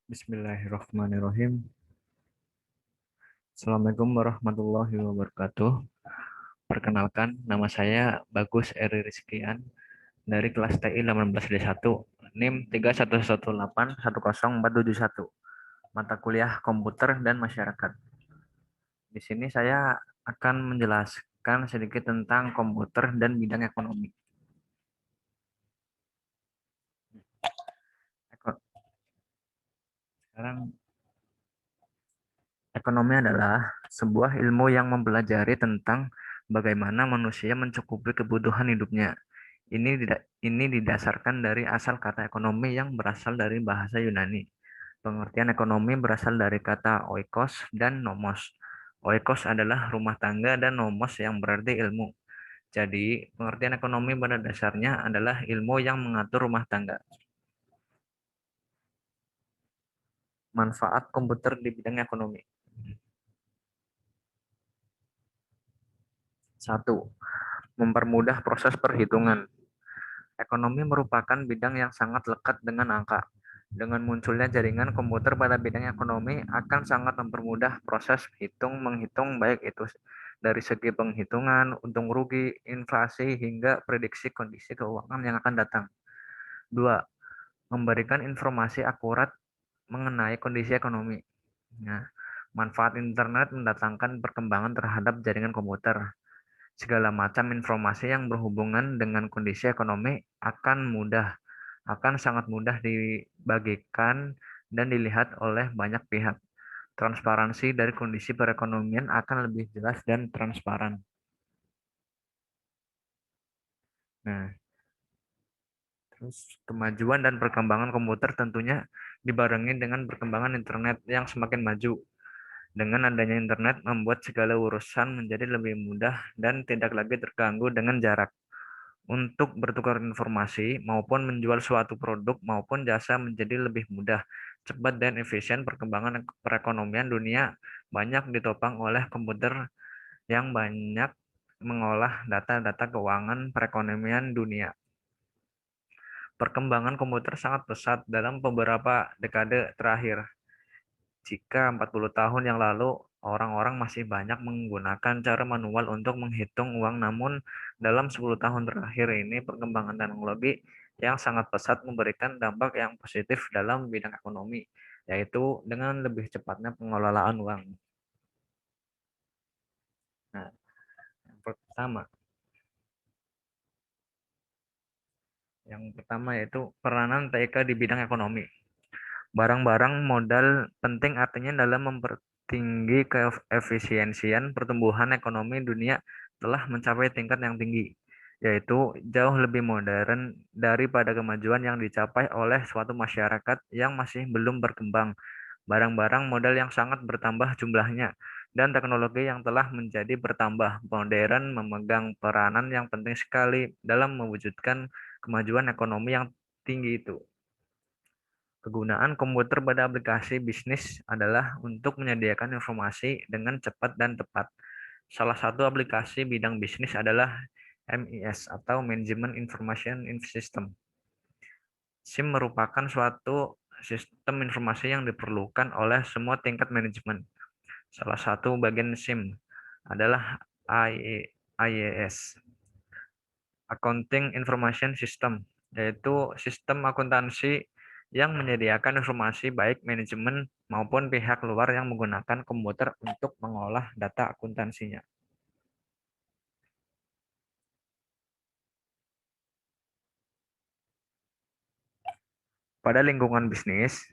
Bismillahirrahmanirrahim. Assalamualaikum warahmatullahi wabarakatuh. Perkenalkan, nama saya Bagus Eri Rizkian dari kelas TI 18D1, NIM 311810471, mata kuliah Komputer dan Masyarakat. Di sini saya akan menjelaskan sedikit tentang komputer dan bidang ekonomi. Sekarang, ekonomi adalah sebuah ilmu yang mempelajari tentang bagaimana manusia mencukupi kebutuhan hidupnya. Ini didasarkan dari asal kata ekonomi yang berasal dari bahasa Yunani. Pengertian ekonomi berasal dari kata oikos dan nomos. Oikos adalah rumah tangga dan nomos yang berarti ilmu. Jadi, pengertian ekonomi pada dasarnya adalah ilmu yang mengatur rumah tangga. Manfaat komputer di bidang ekonomi. 1. Mempermudah proses perhitungan. Ekonomi merupakan bidang yang sangat lekat dengan angka. Dengan munculnya jaringan komputer pada bidang ekonomi akan sangat mempermudah proses menghitung baik itu dari segi penghitungan, untung rugi, inflasi, hingga prediksi kondisi keuangan yang akan datang. 2. Memberikan informasi akurat mengenai kondisi ekonomi. Nah, manfaat internet mendatangkan perkembangan terhadap jaringan komputer. Segala macam informasi yang berhubungan dengan kondisi ekonomi akan sangat mudah dibagikan dan dilihat oleh banyak pihak. Transparansi dari kondisi perekonomian akan lebih jelas dan transparan. Nah, terus kemajuan dan perkembangan komputer tentunya dibarengi dengan perkembangan internet yang semakin maju. Dengan adanya internet membuat segala urusan menjadi lebih mudah dan tidak lagi terganggu dengan jarak. Untuk bertukar informasi maupun menjual suatu produk maupun jasa menjadi lebih mudah, cepat, dan efisien. Perkembangan perekonomian dunia banyak ditopang oleh komputer yang banyak mengolah data-data keuangan perekonomian dunia. Perkembangan komputer sangat pesat dalam beberapa dekade terakhir. Jika 40 tahun yang lalu orang-orang masih banyak menggunakan cara manual untuk menghitung uang, namun dalam 10 tahun terakhir ini perkembangan teknologi yang sangat pesat memberikan dampak yang positif dalam bidang ekonomi, yaitu dengan lebih cepatnya pengelolaan uang. Nah, yang pertama yaitu peranan TIK di bidang ekonomi. Barang-barang modal penting artinya dalam mempertinggi keefisiensian pertumbuhan ekonomi dunia telah mencapai tingkat yang tinggi, yaitu jauh lebih modern daripada kemajuan yang dicapai oleh suatu masyarakat yang masih belum berkembang. Barang-barang modal yang sangat bertambah jumlahnya, dan teknologi yang telah menjadi bertambah modern memegang peranan yang penting sekali dalam mewujudkan kemajuan ekonomi yang tinggi itu. Kegunaan komputer pada aplikasi bisnis adalah untuk menyediakan informasi dengan cepat dan tepat. Salah satu aplikasi bidang bisnis adalah MIS atau Management Information System. SIM merupakan suatu sistem informasi yang diperlukan oleh semua tingkat manajemen. Salah satu bagian SIM adalah IAS, Accounting Information System, yaitu sistem akuntansi yang menyediakan informasi baik manajemen maupun pihak luar yang menggunakan komputer untuk mengolah data akuntansinya. Pada lingkungan bisnis,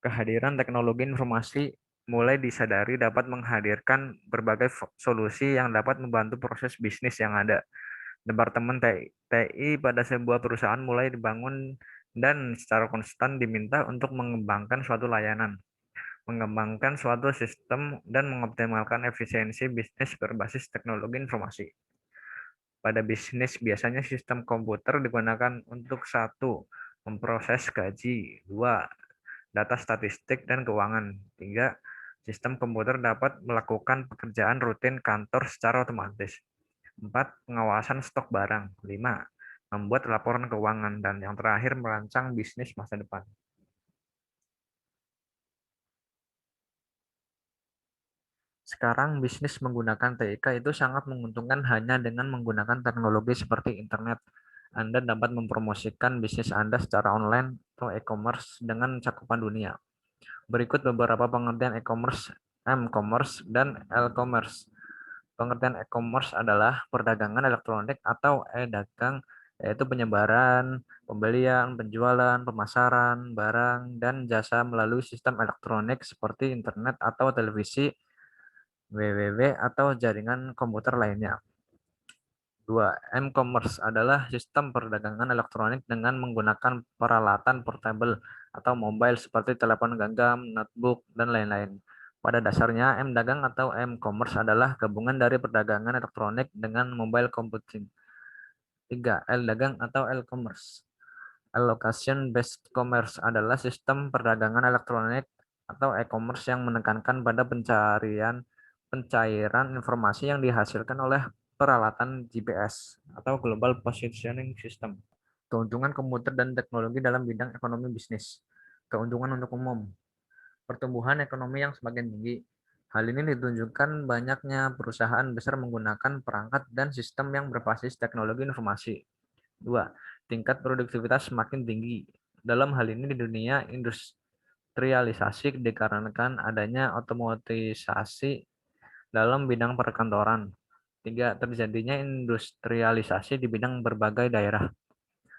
kehadiran teknologi informasi mulai disadari dapat menghadirkan berbagai solusi yang dapat membantu proses bisnis yang ada. Departemen TI pada sebuah perusahaan mulai dibangun dan secara konstan diminta untuk mengembangkan suatu layanan, mengembangkan suatu sistem, dan mengoptimalkan efisiensi bisnis berbasis teknologi informasi. Pada bisnis, biasanya sistem komputer digunakan untuk: 1. Memproses gaji, 2. Data statistik dan keuangan, 3. Sistem komputer dapat melakukan pekerjaan rutin kantor secara otomatis, 4. Pengawasan stok barang, 5. membuat laporan keuangan, dan yang terakhir merancang bisnis masa depan. Sekarang bisnis menggunakan TIK itu sangat menguntungkan hanya dengan menggunakan teknologi seperti internet. Anda dapat mempromosikan bisnis Anda secara online atau e-commerce dengan cakupan dunia. Berikut beberapa pengertian e-commerce, m-commerce, dan l-commerce. Pengertian e-commerce adalah perdagangan elektronik atau e-dagang, yaitu penyebaran, pembelian, penjualan, pemasaran, barang, dan jasa melalui sistem elektronik seperti internet atau televisi, www, atau jaringan komputer lainnya. 2. M-commerce adalah sistem perdagangan elektronik dengan menggunakan peralatan portable atau mobile seperti telepon genggam, notebook, dan lain-lain. Pada dasarnya, M-dagang atau M-commerce adalah gabungan dari perdagangan elektronik dengan mobile computing. 3. L-dagang atau L-commerce. Allocation based commerce adalah sistem perdagangan elektronik atau e-commerce yang menekankan pada pencairan informasi yang dihasilkan oleh peralatan GPS atau Global Positioning System. Keuntungan komputer dan teknologi dalam bidang ekonomi bisnis. Keuntungan untuk umum. Pertumbuhan ekonomi yang semakin tinggi. Hal ini ditunjukkan banyaknya perusahaan besar menggunakan perangkat dan sistem yang berbasis teknologi informasi. 2. Tingkat produktivitas semakin tinggi. Dalam hal ini di dunia industrialisasi dikarenakan adanya otomatisasi dalam bidang perkantoran. 3. Terjadinya industrialisasi di bidang berbagai daerah.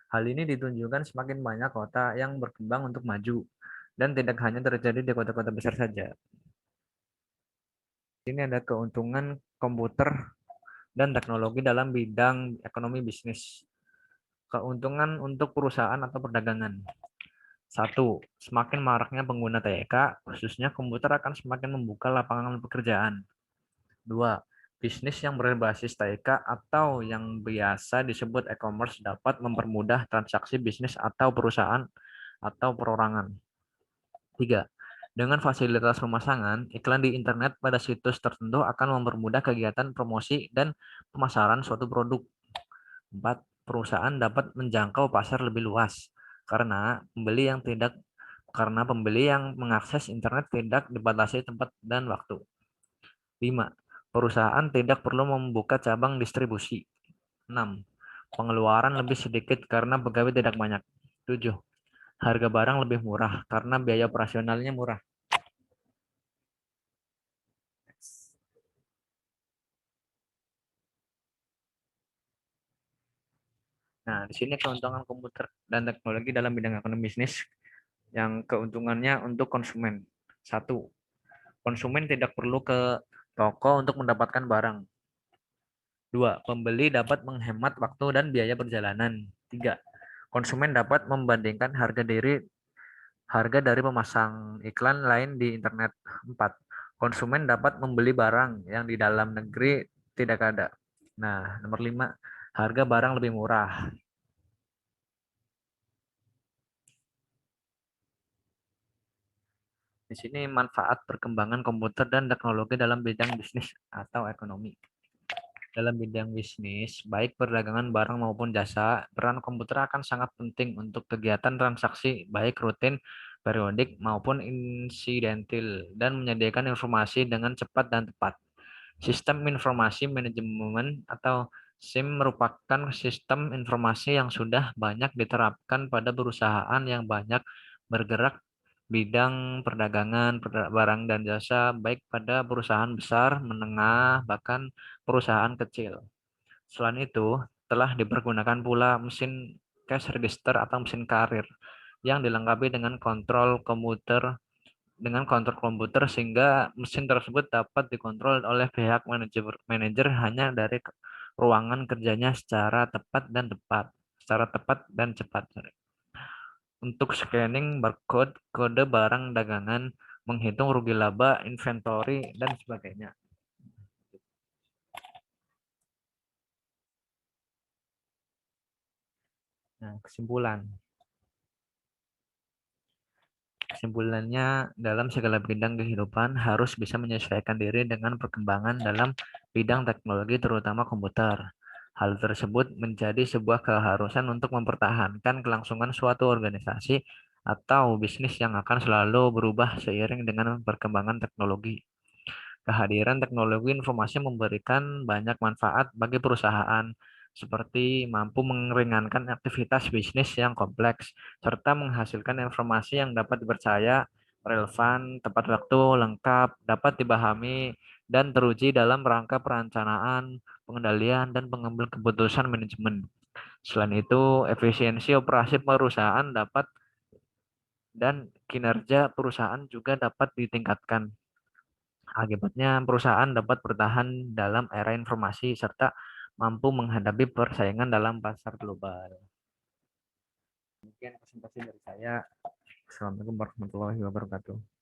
Hal ini ditunjukkan semakin banyak kota yang berkembang untuk maju, dan tidak hanya terjadi di kota-kota besar saja. Ini ada keuntungan komputer dan teknologi dalam bidang ekonomi bisnis. Keuntungan untuk perusahaan atau perdagangan. 1. Semakin maraknya pengguna TIK, khususnya komputer, akan semakin membuka lapangan pekerjaan. 2. Bisnis yang berbasis TIK atau yang biasa disebut e-commerce dapat mempermudah transaksi bisnis atau perusahaan atau perorangan. 3. Dengan fasilitas pemasangan, iklan di internet pada situs tertentu akan mempermudah kegiatan promosi dan pemasaran suatu produk. 4. Perusahaan dapat menjangkau pasar lebih luas karena pembeli yang mengakses internet tidak dibatasi tempat dan waktu. 5. Perusahaan tidak perlu membuka cabang distribusi. 6. Pengeluaran lebih sedikit karena pegawai tidak banyak. 7. Harga barang lebih murah karena biaya operasionalnya murah. Nah, di sini keuntungan komputer dan teknologi dalam bidang ekonomi bisnis yang keuntungannya untuk konsumen. 1. Konsumen tidak perlu ke toko untuk mendapatkan barang. 2. Pembeli dapat menghemat waktu dan biaya perjalanan. 3. Konsumen dapat membandingkan harga dari pemasang iklan lain di internet. 4. Konsumen dapat membeli barang yang di dalam negeri tidak ada. Nah, nomor 5. Harga barang lebih murah. Di sini manfaat perkembangan komputer dan teknologi dalam bidang bisnis atau ekonomi. Dalam bidang bisnis, baik perdagangan barang maupun jasa, peran komputer akan sangat penting untuk kegiatan transaksi, baik rutin, periodik, maupun insidentil, dan menyediakan informasi dengan cepat dan tepat. Sistem informasi manajemen atau SIM merupakan sistem informasi yang sudah banyak diterapkan pada perusahaan yang banyak bergerak bidang perdagangan, barang dan jasa, baik pada perusahaan besar, menengah, bahkan perusahaan kecil. Selain itu, telah dipergunakan pula mesin cash register atau mesin karir yang dilengkapi dengan kontrol komputer sehingga mesin tersebut dapat dikontrol oleh pihak manajer hanya dari ruangan kerjanya secara tepat dan cepat. Untuk scanning barcode, kode barang dagangan, menghitung rugi laba, inventory, dan sebagainya. Nah, kesimpulannya, dalam segala bidang kehidupan harus bisa menyesuaikan diri dengan perkembangan dalam bidang teknologi, terutama komputer. Hal tersebut menjadi sebuah keharusan untuk mempertahankan kelangsungan suatu organisasi atau bisnis yang akan selalu berubah seiring dengan perkembangan teknologi. Kehadiran teknologi informasi memberikan banyak manfaat bagi perusahaan, seperti mampu meringankan aktivitas bisnis yang kompleks, serta menghasilkan informasi yang dapat dipercaya, relevan, tepat waktu, lengkap, dapat dipahami, dan teruji dalam rangka perencanaan, pengendalian, dan pengambil keputusan manajemen. Selain itu, efisiensi operasi perusahaan dapat dan kinerja perusahaan juga dapat ditingkatkan. Akibatnya, perusahaan dapat bertahan dalam era informasi serta mampu menghadapi persaingan dalam pasar global. Demikian presentasi dari saya. Assalamualaikum warahmatullahi wabarakatuh.